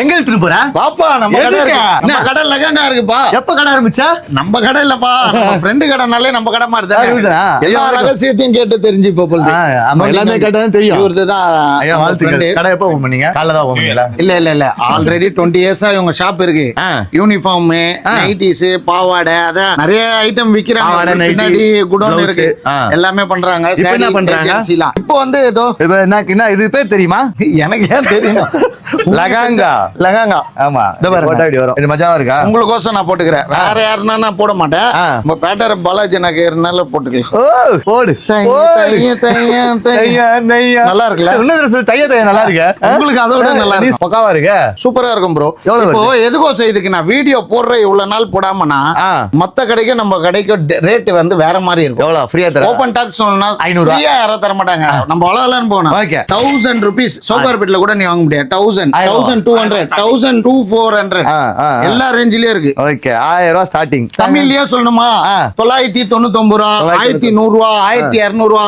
எங்க எடுத்துட்டு போற? பாப்பா நம்ம கடை எதுக்கு? இருக்கு. நம்ம கடை லெகங்கா இருக்குப்பா. எப்ப கடை ஆரம்பிச்சா? நம்ம கடை இல்லப்பா, நம்ம ஃப்ரெண்டு கடைனாலே நம்ம கடை மாதிரி தானே. அதுதான். எல்லா ரகசியத்தையும் கேட்டு தெரிஞ்சு ஆமா, எல்லாமே கேட்டாதான் தெரியும். இவர்தான் ஐயா, வாழ்த்துக்கள். கடை எப்ப ஓபன் பண்ணீங்க? காலைல தான் ஓபன் பண்ணீங்களா? இல்ல ஆல்ரெடி 20 இயர்ஸா இவங்க ஷாப் இருக்கு. யூனிஃபார்ம், நைட்டிஸ், பாவாடை, அதான் நிறைய ஐட்டம் விக்கிறாங்க. பாவாடை, நைட்டி, பின்னாடி குடோன் blouse. இருக்கு. எல்லாமே பண்றாங்க. இப்ப என்ன saree, பண்றாங்க? agency லாம். இப்போ வந்து ஏதோ இப்ப என்ன இது பேர் தெரியுமா? எனக்கு ஏன் தெரியும்? லகாங்கா. லகாங்கா. ஆமா, இந்த பாருங்க. போட்டா இப்படி வரும். இது மஜாவா இருக்கா? உங்களுக்கோசம் நான் போட்டுக்கிறேன். வேற யாருன்னா நான் போட மாட்டேன். நம்ம பேட்டர் பாலாஜி நகர்னால போட்டுக்கலாம். ஓ, போடு. நல்லா இருக்குல்ல? இன்னும் சொல்லு, தைய நல்லா இருக்கு. உங்களுக்கு அதோட நல்லா நீ இருக்கு. பக்காவா இருக்கு. சூப்பரா இருக்கும் ப்ரோ. எவ்வளவு இப்போ எதுக்கோசம் இதுக்கு நான் வீடியோ போடுற இவ்வளவு நாள் போடாமனா மத்த கடைக்கு நம்ம கடைக்கு ரேட் வந்து வேற மாதிரி இருக்கும். எவ்வளவு ஃப்ரீயா தர? ஓபன் டாக்ஸ் சொன்னா 500 ஃப்ரீயா யாரும் தர மாட்டாங்க. நம்ம அவ்வளவுலாம் போகணும். Okay. 1000 rupees சோகார்பேட்ல கூட நீ வாங்க முடியாது. 1000, 1200, 1400 எல்லா ரேஞ்சிலயும் இருக்கு. ஓகே, 1000 ரூபாய் ஸ்டார்டிங். தமிழ்லயே சொல்லணுமா? 999 ரூபா, 1100 ரூபா, 1200 ரூபா.